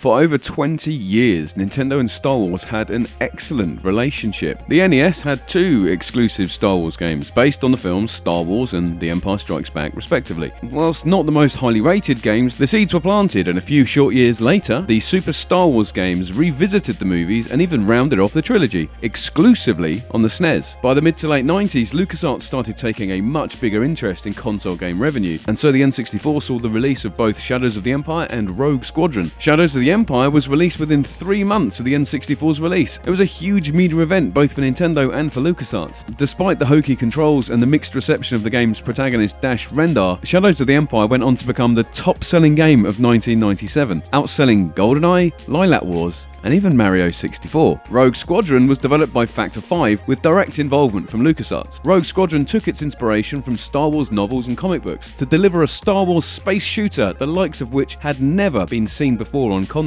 For over 20 years, Nintendo and Star Wars had an excellent relationship. The NES had two exclusive Star Wars games, based on the films Star Wars and The Empire Strikes Back, respectively. Whilst not the most highly rated games, the seeds were planted, and a few short years later, the Super Star Wars games revisited the movies and even rounded off the trilogy, exclusively on the SNES. By the mid to late 90s, LucasArts started taking a much bigger interest in console game revenue, and so the N64 saw the release of both Shadows of the Empire and Rogue Squadron. Shadows of the Empire was released within 3 months of the N64's release. It was a huge media event both for Nintendo and for LucasArts. Despite the hokey controls and the mixed reception of the game's protagonist Dash Rendar, Shadows of the Empire went on to become the top-selling game of 1997, outselling GoldenEye, Lilac Wars, and even Mario 64. Rogue Squadron was developed by Factor 5 with direct involvement from LucasArts. Rogue Squadron took its inspiration from Star Wars novels and comic books to deliver a Star Wars space shooter the likes of which had never been seen before on console.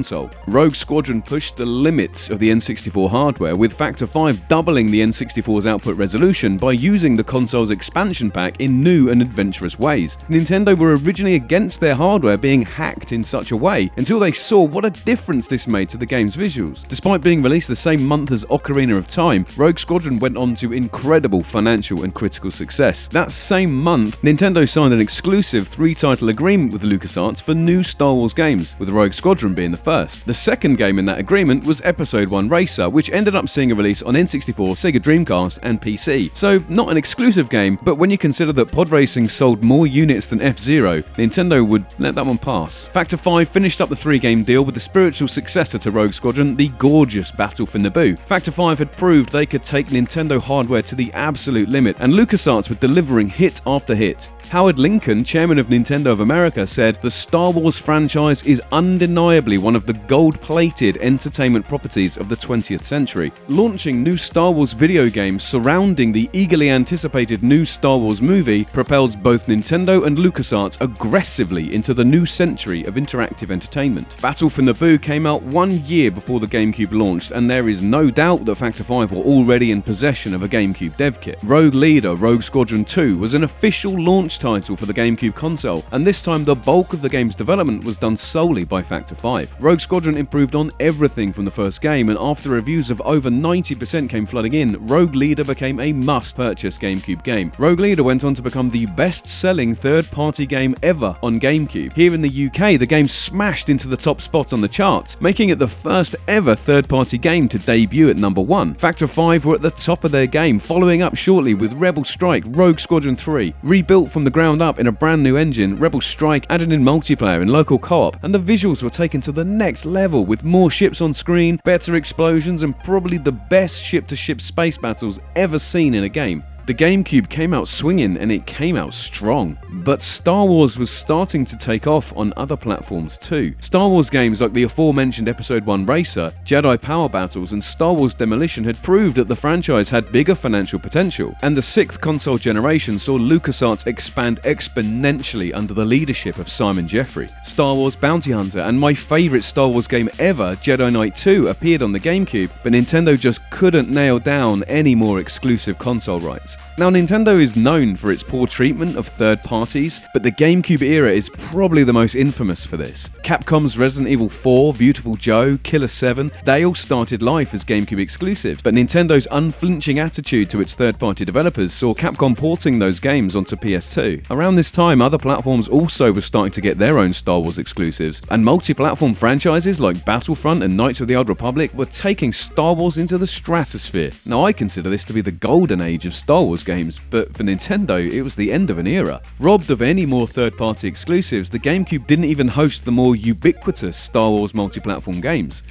Rogue Squadron pushed the limits of the N64 hardware, with Factor 5 doubling the N64's output resolution by using the console's expansion pack in new and adventurous ways. Nintendo were originally against their hardware being hacked in such a way until they saw what a difference this made to the game's visuals. Despite being released the same month as Ocarina of Time, Rogue Squadron went on to incredible financial and critical success. That same month, Nintendo signed an exclusive 3-title agreement with LucasArts for new Star Wars games, with Rogue Squadron being the first. The second game in that agreement was Episode 1 Racer, which ended up seeing a release on N64, Sega Dreamcast, and PC. So, not an exclusive game, but when you consider that pod racing sold more units than F-Zero, Nintendo would let that one pass. Factor 5 finished up the 3-game deal with the spiritual successor to Rogue Squadron, the gorgeous Battle for Naboo. Factor 5 had proved they could take Nintendo hardware to the absolute limit, and LucasArts were delivering hit after hit. Howard Lincoln, chairman of Nintendo of America, said, "The Star Wars franchise is undeniably one of the gold-plated entertainment properties of the 20th century. Launching new Star Wars video games surrounding the eagerly anticipated new Star Wars movie propels both Nintendo and LucasArts aggressively into the new century of interactive entertainment." Battle for Naboo came out 1 year before the GameCube launched, and there is no doubt that Factor 5 were already in possession of a GameCube dev kit. Rogue Leader Rogue Squadron 2 was an official launch title for the GameCube console, and this time the bulk of the game's development was done solely by Factor 5. Rogue Squadron improved on everything from the first game, and after reviews of over 90% came flooding in, Rogue Leader became a must-purchase GameCube game. Rogue Leader went on to become the best-selling third-party game ever on GameCube. Here in the UK, the game smashed into the top spot on the charts, making it the first ever third-party game to debut at number 1. Factor 5 were at the top of their game, following up shortly with Rebel Strike Rogue Squadron 3. Rebuilt from the ground up in a brand new engine, Rebel Strike added in multiplayer and local co-op, and the visuals were taken to the next level with more ships on screen, better explosions, and probably the best ship-to-ship space battles ever seen in a game. The GameCube came out swinging, and it came out strong. But Star Wars was starting to take off on other platforms too. Star Wars games like the aforementioned Episode 1 Racer, Jedi Power Battles, and Star Wars Demolition had proved that the franchise had bigger financial potential. And the 6th console generation saw LucasArts expand exponentially under the leadership of Simon Jeffrey. Star Wars Bounty Hunter and my favourite Star Wars game ever, Jedi Knight 2, appeared on the GameCube, but Nintendo just couldn't nail down any more exclusive console rights. Now, Nintendo is known for its poor treatment of third parties, but the GameCube era is probably the most infamous for this. Capcom's Resident Evil 4, Beautiful Joe, Killer 7, they all started life as GameCube exclusives, but Nintendo's unflinching attitude to its third-party developers saw Capcom porting those games onto PS2. Around this time, other platforms also were starting to get their own Star Wars exclusives, and multi-platform franchises like Battlefront and Knights of the Old Republic were taking Star Wars into the stratosphere. Now, I consider this to be the golden age of Star Wars games, but for Nintendo, it was the end of an era. Robbed of any more third-party exclusives, the GameCube didn't even host the more ubiquitous Star Wars multi-platform games.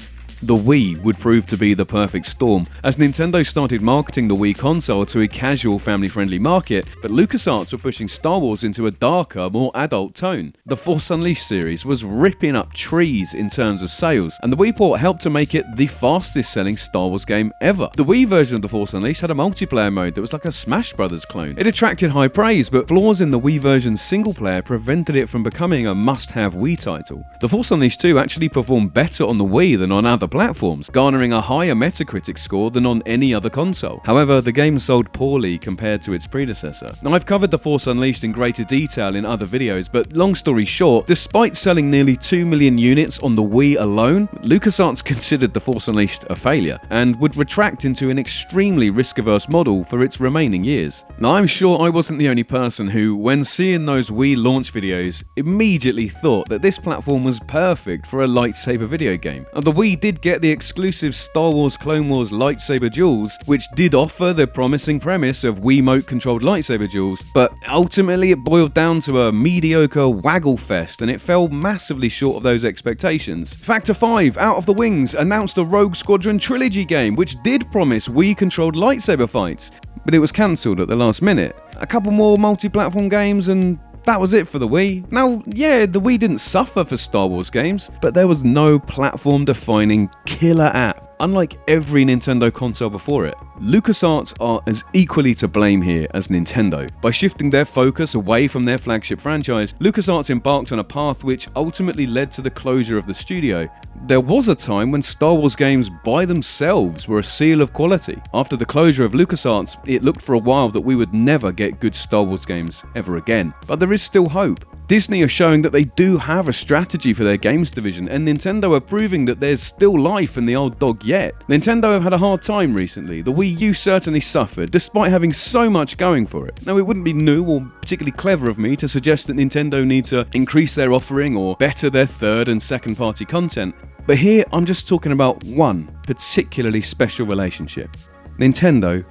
The Wii would prove to be the perfect storm, as Nintendo started marketing the Wii console to a casual, family-friendly market, but LucasArts were pushing Star Wars into a darker, more adult tone. The Force Unleashed series was ripping up trees in terms of sales, and the Wii port helped to make it the fastest-selling Star Wars game ever. The Wii version of the Force Unleashed had a multiplayer mode that was like a Smash Brothers clone. It attracted high praise, but flaws in the Wii version's single-player prevented it from becoming a must-have Wii title. The Force Unleashed 2 actually performed better on the Wii than on other platforms, garnering a higher Metacritic score than on any other console. However, the game sold poorly compared to its predecessor. Now, I've covered The Force Unleashed in greater detail in other videos, but long story short, despite selling nearly 2 million units on the Wii alone, LucasArts considered The Force Unleashed a failure and would retract into an extremely risk-averse model for its remaining years. Now, I'm sure I wasn't the only person who, when seeing those Wii launch videos, immediately thought that this platform was perfect for a lightsaber video game. And the Wii did get the exclusive Star Wars Clone Wars lightsaber duels, which did offer the promising premise of Wiimote-controlled lightsaber duels, but ultimately it boiled down to a mediocre waggle fest, and it fell massively short of those expectations. Factor 5, Out of the Wings, announced the Rogue Squadron trilogy game, which did promise Wii-controlled lightsaber fights, but it was cancelled at the last minute. A couple more multi-platform games and that was it for the Wii. Now, yeah, the Wii didn't suffer for Star Wars games, but there was no platform-defining killer app, unlike every Nintendo console before it. LucasArts are as equally to blame here as Nintendo. By shifting their focus away from their flagship franchise, LucasArts embarked on a path which ultimately led to the closure of the studio. There was a time when Star Wars games by themselves were a seal of quality. After the closure of LucasArts, it looked for a while that we would never get good Star Wars games ever again. But there is still hope. Disney are showing that they do have a strategy for their games division, and Nintendo are proving that there's still life in the old dog yet. Nintendo have had a hard time recently. The Wii U certainly suffered, despite having so much going for it. Now, it wouldn't be new or particularly clever of me to suggest that Nintendo need to increase their offering or better their third and second party content, but here I'm just talking about one particularly special relationship: Nintendo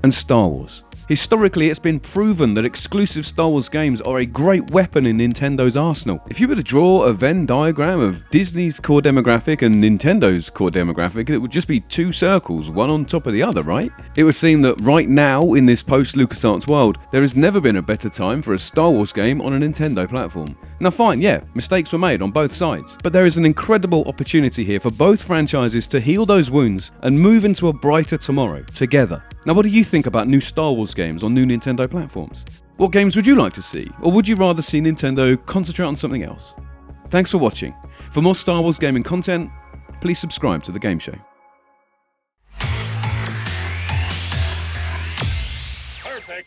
and Star Wars. Historically, it's been proven that exclusive Star Wars games are a great weapon in Nintendo's arsenal. If you were to draw a Venn diagram of Disney's core demographic and Nintendo's core demographic, it would just be two circles, one on top of the other, right? It would seem that right now, in this post-LucasArts world, there has never been a better time for a Star Wars game on a Nintendo platform. Now fine, yeah, mistakes were made on both sides, but there is an incredible opportunity here for both franchises to heal those wounds and move into a brighter tomorrow together. Now, what do you think about new Star Wars games on new Nintendo platforms? What games would you like to see, or would you rather see Nintendo concentrate on something else? Thanks for watching. For more Star Wars gaming content, please subscribe to The Game Show. Perfect.